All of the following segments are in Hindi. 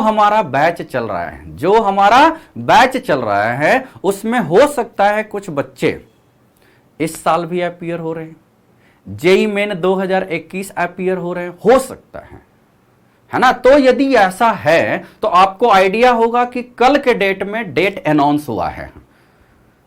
हमारा बैच चल रहा है, जो हमारा बैच चल रहा है उसमें हो सकता है कुछ बच्चे इस साल भी अपीयर हो रहे हैं, जेई मेन 2021 अपीयर हो रहे हैं, हो सकता है ना। तो यदि ऐसा है तो आपको आइडिया होगा कि कल के डेट में डेट अनाउंस हुआ है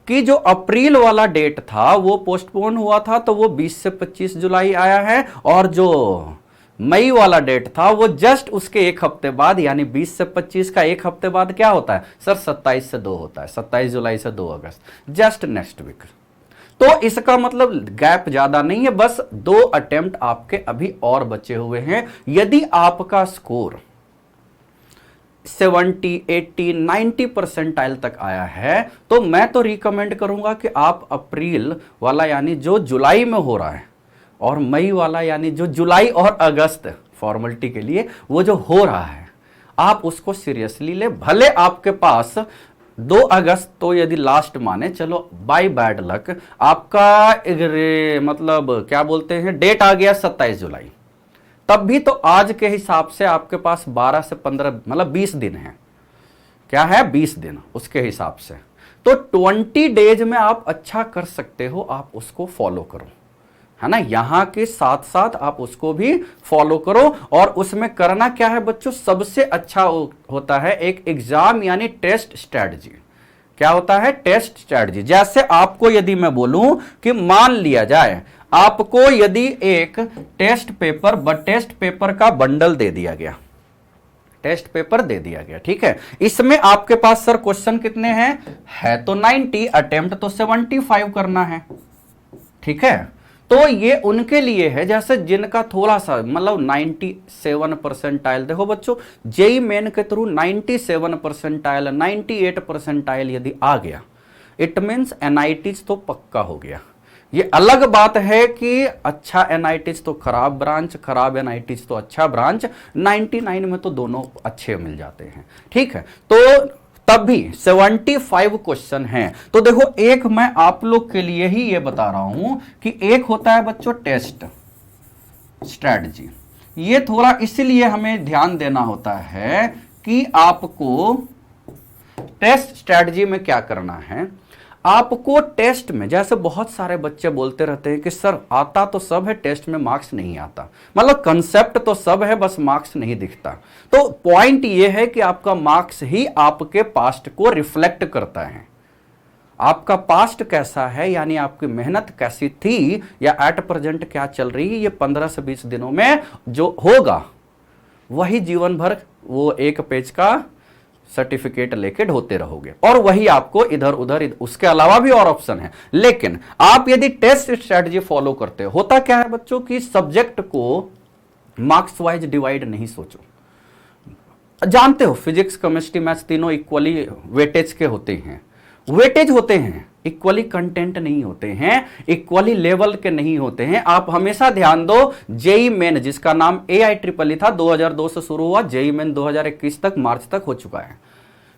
कि जो अप्रैल वाला डेट था वो पोस्टपोन हुआ था, तो वो 20 से 25 जुलाई आया है, और जो मई वाला डेट था वो जस्ट उसके एक हफ्ते बाद, यानी 20 से 25 का एक हफ्ते बाद क्या होता है सर, 27 से 2 होता है, 27 जुलाई से 2 अगस्त, जस्ट नेक्स्ट वीक। तो इसका मतलब गैप ज्यादा नहीं है, बस 2 अटेम्प्ट आपके अभी और बचे हुए हैं। यदि आपका स्कोर 70, 80, 90 परसेंटाइल तक आया है तो मैं तो रिकमेंड करूंगा कि आप अप्रैल वाला यानी जो जुलाई में हो रहा है, और मई वाला यानी जो जुलाई और अगस्त फॉर्मेलिटी के लिए वो जो हो रहा है, आप उसको सीरियसली ले। भले आपके पास 2 अगस्त तो यदि लास्ट माने, चलो बाय बैड लक आपका मतलब क्या बोलते हैं डेट आ गया 27 जुलाई, तब भी तो आज के हिसाब से आपके पास 12 से 15 मतलब 20 दिन है, क्या है 20 दिन उसके हिसाब से, तो 20 डेज में आप अच्छा कर सकते हो, आप उसको फॉलो करो, है ना। यहां के साथ साथ आप उसको भी फॉलो करो। और उसमें करना क्या है बच्चों, सबसे अच्छा होता है एक एग्जाम यानी टेस्ट स्ट्रेटजी। क्या होता है टेस्ट स्ट्रेटजी। जैसे आपको यदि मैं बोलूं कि मान लिया जाए आपको यदि एक टेस्ट पेपर का बंडल दे दिया गया, टेस्ट पेपर दे दिया गया, ठीक है, इसमें आपके पास सर क्वेश्चन कितने हैं, है तो 90, अटेम्प्ट तो 75 करना है, ठीक है। तो ये उनके लिए है जैसे जिनका थोड़ा सा मतलब 97 परसेंटाइल, देखो बच्चों जेई मेन के थ्रू 97 परसेंटाइल 98 परसेंटाइल यदि आ गया, इट मीन्स एनआईटीज तो पक्का हो गया। ये अलग बात है कि अच्छा एनआईटीज तो खराब ब्रांच, खराब एनआईटीज तो अच्छा ब्रांच, 99 में तो दोनों अच्छे मिल जाते हैं, ठीक है। तो तब भी 75 क्वेश्चन हैं। तो देखो एक मैं आप लोग के लिए ही ये बता रहा हूं कि एक होता है बच्चों टेस्ट स्ट्रेटजी, ये थोड़ा इसलिए हमें ध्यान देना होता है कि आपको टेस्ट स्ट्रेटजी में क्या करना है। आपको टेस्ट में, जैसे बहुत सारे बच्चे बोलते रहते हैं कि सर आता तो सब है, टेस्ट में मार्क्स नहीं आता, मतलब कंसेप्ट तो सब है बस मार्क्स नहीं दिखता। तो पॉइंट ये है कि आपका मार्क्स ही आपके पास्ट को रिफ्लेक्ट करता है, आपका पास्ट कैसा है यानी आपकी मेहनत कैसी थी या एट प्रेजेंट क्या चल रही है, ये 15 से 20 दिनों में जो होगा वही जीवन भर वो एक पेज का सर्टिफिकेट लेके ढोते रहोगे, और वही आपको इधर उधर उसके अलावा भी और ऑप्शन है। लेकिन आप यदि टेस्ट स्ट्रेटजी फॉलो करते हो, होता क्या है बच्चों कि सब्जेक्ट को मार्क्स वाइज डिवाइड नहीं सोचो। जानते हो फिजिक्स केमिस्ट्री मैथ्स तीनों इक्वली वेटेज के होते हैं, वेटेज होते हैं, इक्वली कंटेंट नहीं होते हैं, इक्वली लेवल के नहीं होते हैं। आप हमेशा ध्यान दो, जेई मेन जिसका नाम AIEEE था 2002 से शुरू हुआ, जेई मेन 2021 तक मार्च तक हो चुका है।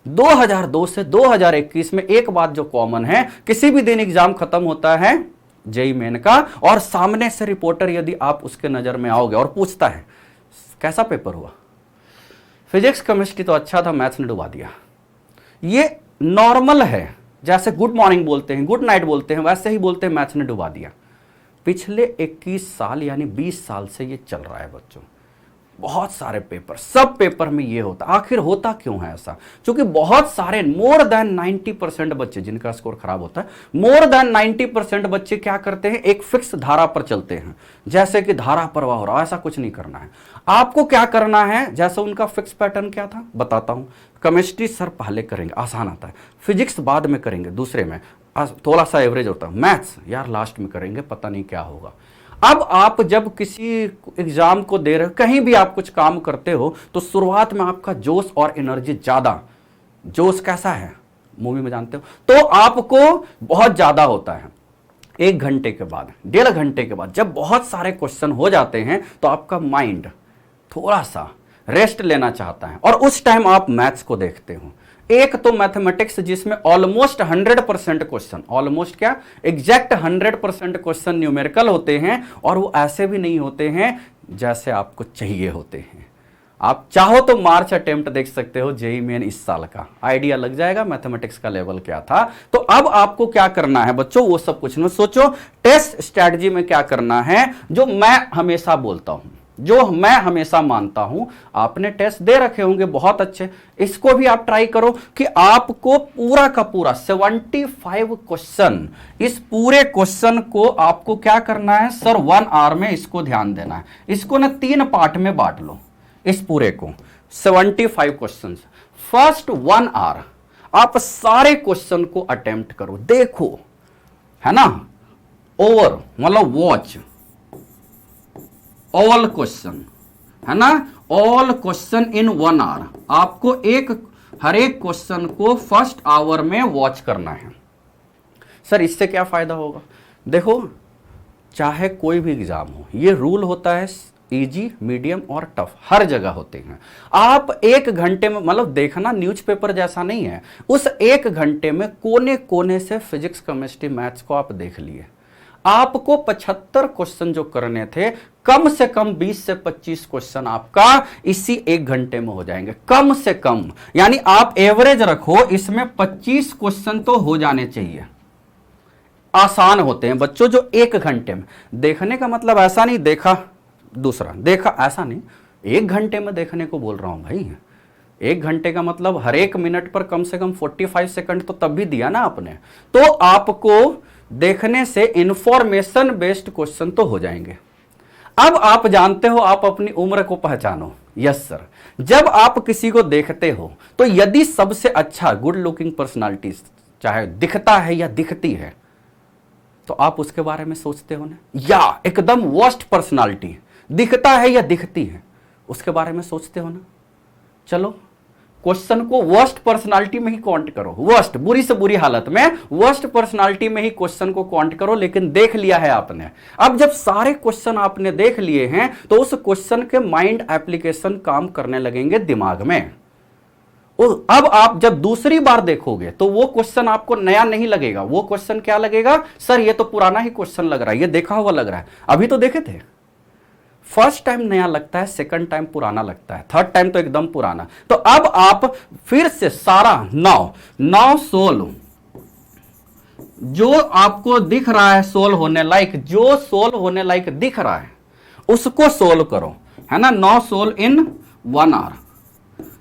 2002 से 2021 में एक बात जो कॉमन है, किसी भी दिन एग्जाम खत्म होता है जेई मेन का, और सामने से रिपोर्टर यदि आप उसके नजर में आओगे और पूछता है कैसा पेपर हुआ, फिजिक्स केमिस्ट्री तो अच्छा था, मैथ्स ने डुबा दिया, ये नॉर्मल है। जैसे गुड मॉर्निंग बोलते हैं, गुड नाइट बोलते हैं, वैसे ही बोलते हैं मैथ्स ने डुबा दिया। पिछले 21 साल यानी 20 साल से ये चल रहा है बच्चों, बहुत सारे पेपर, सब पेपर में ये होता। आखिर होता क्यों है ऐसा? क्योंकि बहुत सारे मोर देन 90% बच्चे जिनका स्कोर खराब होता है, मोर देन 90% बच्चे क्या करते हैं, एक फिक्स धारा पर चलते हैं, जैसे कि धारा प्रवाह हो रहा, ऐसा कुछ नहीं करना है। आपको क्या करना है, जैसे उनका फिक्स पैटर्न क्या था बताता हूं। केमिस्ट्री सर पहले करेंगे, आसान आता है, फिजिक्स बाद में करेंगे, दूसरे में थोड़ा सा एवरेज होता है, मैथ्स यार लास्ट में करेंगे, पता नहीं क्या होगा। अब आप जब किसी एग्जाम को दे रहे हो, कहीं भी आप कुछ काम करते हो, तो शुरुआत में आपका जोश और एनर्जी ज्यादा, जोश कैसा है मूवी में जानते हो, तो आपको बहुत ज्यादा होता है। 1 घंटे के बाद, 1.5 घंटे के बाद जब बहुत सारे क्वेश्चन हो जाते हैं तो आपका माइंड थोड़ा सा रेस्ट लेना चाहता है, और उस टाइम आप मैथ्स को देखते हो। एक तो मैथमेटिक्स जिसमें ऑलमोस्ट 100% क्वेश्चन, ऑलमोस्ट क्या एग्जैक्ट 100% क्वेश्चन न्यूमेरिकल होते हैं, और वो ऐसे भी नहीं होते हैं जैसे आपको चाहिए होते हैं। आप चाहो तो मार्च अटेम्प्ट देख सकते हो जेईई मेन इस साल का, आइडिया लग जाएगा मैथमेटिक्स का लेवल क्या था। तो अब आपको क्या करना है बच्चों, वो सब कुछ न सोचो। टेस्ट स्ट्रेटजी में क्या करना है, जो मैं हमेशा बोलता हूं, जो मैं हमेशा मानता हूं, आपने टेस्ट दे रखे होंगे बहुत अच्छे, इसको भी आप ट्राई करो कि आपको पूरा का पूरा 75 क्वेश्चन, इस पूरे क्वेश्चन को आपको क्या करना है सर 1 आवर में इसको ध्यान देना है। इसको ना 3 पार्ट में बांट लो, इस पूरे को 75 क्वेश्चन, फर्स्ट 1 आवर आप सारे क्वेश्चन को अटेम्प्ट करो, देखो, है ना, ओवर मतलब वॉच ऑल क्वेश्चन, है ना, ऑल क्वेश्चन इन 1 आवर। आपको हर एक क्वेश्चन को फर्स्ट आवर में वॉच करना है। सर इससे क्या फायदा होगा, देखो चाहे कोई भी एग्जाम हो, ये रूल होता है इजी, मीडियम और टफ, हर जगह होते हैं। आप 1 घंटे में, मतलब देखना न्यूज़पेपर जैसा नहीं है, उस 1 घंटे में कोने कोने से फिजिक्स, केमिस्ट्री, मैथ्स को आप देख लिए। आपको 75 क्वेश्चन जो करने थे, कम से कम 20 से 25 क्वेश्चन आपका इसी 1 घंटे में हो जाएंगे, कम से कम। यानी आप एवरेज रखो, इसमें 25 क्वेश्चन तो हो जाने चाहिए। आसान होते हैं बच्चों जो 1 घंटे में देखने का मतलब ऐसा नहीं देखा दूसरा देखा, ऐसा नहीं, 1 घंटे में देखने को बोल रहा हूं भाई। 1 घंटे का मतलब हर एक मिनट पर कम से कम 45 सेकंड तो तब भी दिया ना आपने। तो आपको देखने से इंफॉर्मेशन बेस्ड क्वेश्चन तो हो जाएंगे। अब आप जानते हो, आप अपनी उम्र को पहचानो। यस सर, जब आप किसी को देखते हो तो यदि सबसे अच्छा गुड लुकिंग पर्सनालिटी, चाहे दिखता है या दिखती है, तो आप उसके बारे में सोचते हो ना, या एकदम वर्स्ट पर्सनालिटी, दिखता है या दिखती है, उसके बारे में सोचते हो ना। चलो क्वेश्चन को वर्स्ट पर्सनालिटी में ही काउंट करो, वर्स्ट, बुरी से बुरी हालत में वर्स्ट पर्सनालिटी में ही क्वेश्चन को काउंट करो, लेकिन देख लिया है आपने। अब जब सारे क्वेश्चन आपने देख लिए हैं तो उस क्वेश्चन के माइंड एप्लीकेशन काम करने लगेंगे दिमाग में। अब आप जब दूसरी बार देखोगे तो वो क्वेश्चन आपको नया नहीं लगेगा, वो क्वेश्चन क्या लगेगा, सर ये तो पुराना ही क्वेश्चन लग रहा है, ये देखा हुआ लग रहा है, अभी तो देखे थे। फर्स्ट टाइम नया लगता है, सेकंड टाइम पुराना लगता है, थर्ड टाइम तो एकदम पुराना। तो अब आप फिर से सारा 9 सोल्व जो आपको दिख रहा है सोल्व होने लायक, जो सोल्व होने लायक दिख रहा है उसको सोल्व करो, है ना। 9 solve in 1 hour,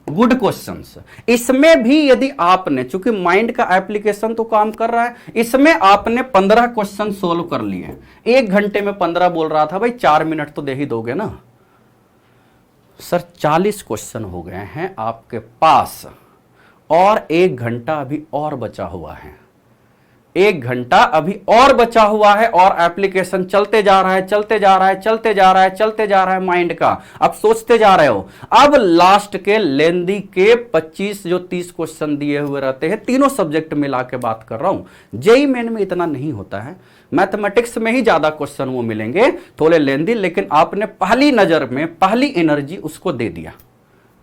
good questions. इसमें भी यदि आपने, चूंकि माइंड का एप्लीकेशन तो काम कर रहा है, इसमें आपने 15 क्वेश्चन सोल्व कर लिए। 1 घंटे में 15 बोल रहा था भाई, 4 मिनट तो दे ही दोगे ना सर। 40 क्वेश्चन हो गए हैं आपके पास और 1 घंटा अभी और बचा हुआ है। 1 घंटा अभी और बचा हुआ है और एप्लीकेशन चलते जा रहा है, चलते जा रहा है, चलते जा रहा है, चलते जा रहा है माइंड का। अब सोचते जा रहे हो। अब लास्ट के लेंदी के 25 जो 30 क्वेश्चन दिए हुए रहते हैं, तीनों सब्जेक्ट मिला के बात कर रहा हूं। जेईई मेन में इतना नहीं होता है, मैथमेटिक्स में ही ज्यादा क्वेश्चन वो मिलेंगे, थोड़े लेंदी, लेकिन आपने पहली नजर में पहली एनर्जी उसको दे दिया,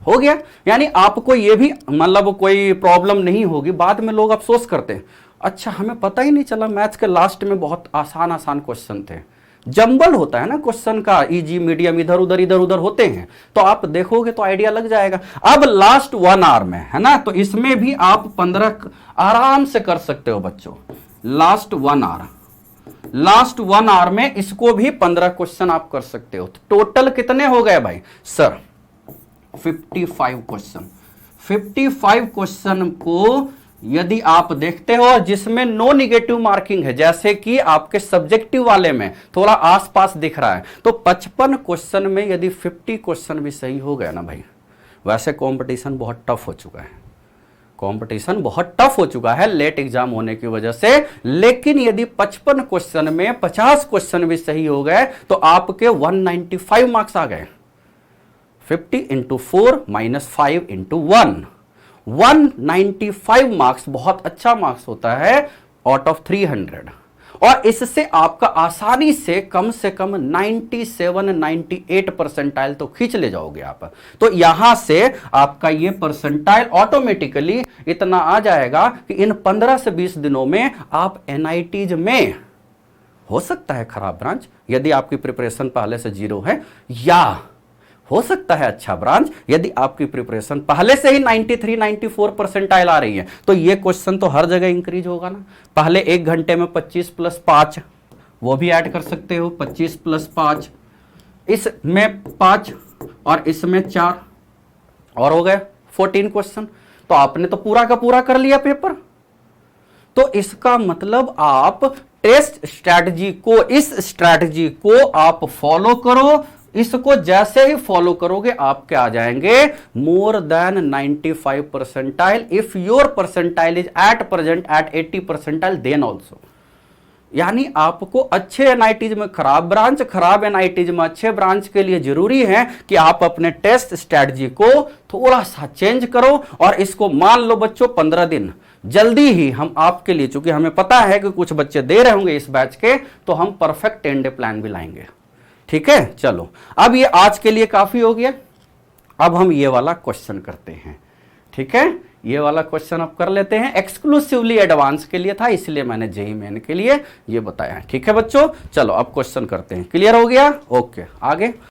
हो गया। यानी आपको ये भी मतलब कोई प्रॉब्लम नहीं होगी। बाद में लोग अफसोस करते हैं, अच्छा हमें पता ही नहीं चला, मैथ्स के लास्ट में बहुत आसान आसान क्वेश्चन थे। जंबल होता है ना क्वेश्चन का, इजी मीडियम इधर उधर होते हैं, तो आप देखोगे तो आइडिया लग जाएगा। अब लास्ट 1 आवर में, है ना, तो इसमें भी आप 15 आराम से कर सकते हो बच्चों। लास्ट 1 आवर में इसको भी 15 क्वेश्चन आप कर सकते हो। टोटल कितने हो गए भाई सर? 55 क्वेश्चन। 55 क्वेश्चन को यदि आप देखते हो जिसमें नो निगेटिव मार्किंग है, जैसे कि आपके सब्जेक्टिव वाले में थोड़ा आसपास दिख रहा है, तो 55 क्वेश्चन में यदि 50 क्वेश्चन भी सही हो गया ना भाई, वैसे कंपटीशन बहुत टफ हो चुका है। कंपटीशन बहुत टफ हो चुका है लेट एग्जाम होने की वजह से। लेकिन यदि 55 क्वेश्चन में 50 क्वेश्चन भी सही हो गए तो आपके 195 मार्क्स आ गए। 50 × 4 - 5 × 1, 195 मार्क्स बहुत अच्छा मार्क्स होता है आउट ऑफ 300। और इससे आपका आसानी से कम 97-98 परसेंटाइल तो खींच ले जाओगे आप। तो यहां से आपका ये परसेंटाइल ऑटोमेटिकली इतना आ जाएगा कि इन 15 से 20 दिनों में आप एनआईटीज में, हो सकता है खराब ब्रांच यदि आपकी प्रिपरेशन पहले से 0 है, या हो सकता है अच्छा ब्रांच, यदि आपकी प्रिपरेशन पहले से ही 93 94 परसेंटाइल आ रही है तो ये क्वेश्चन तो हर जगह इंक्रीज होगा ना। पहले 1 घंटे में 25 + 5 वो भी ऐड कर सकते हो, 25 + 5, इसमें 5 और इसमें 4 और हो गए 14 क्वेश्चन। तो आपने तो पूरा का पूरा कर लिया पेपर। तो इसका मतलब आप टेस्ट स्ट्रैटेजी को, इस स्ट्रैटेजी को आप फॉलो करो। इसको जैसे ही फॉलो करोगे आपके आ जाएंगे more than 95 percentile. If your percentile is at present at 80 percentile then also. यानी आपको अच्छे एनआईटीज में खराब ब्रांच, खराब एनआईटीज में अच्छे ब्रांच के लिए जरूरी है कि आप अपने टेस्ट स्ट्रैटेजी को थोड़ा सा चेंज करो। और इसको मान लो बच्चों 15 दिन जल्दी ही हम आपके लिए, चूंकि हमें पता है कि कुछ बच्चे दे रहे होंगे इस बैच के, तो हम परफेक्ट 10 डे प्लान भी लाएंगे। ठीक है, चलो अब ये आज के लिए काफी हो गया। अब हम ये वाला क्वेश्चन करते हैं। ठीक है, ये वाला क्वेश्चन अब कर लेते हैं। एक्सक्लूसिवली एडवांस के लिए था, इसलिए मैंने जेईई मेन के लिए ये बताया है। ठीक है बच्चों, चलो अब क्वेश्चन करते हैं। क्लियर हो गया? ओके, आगे।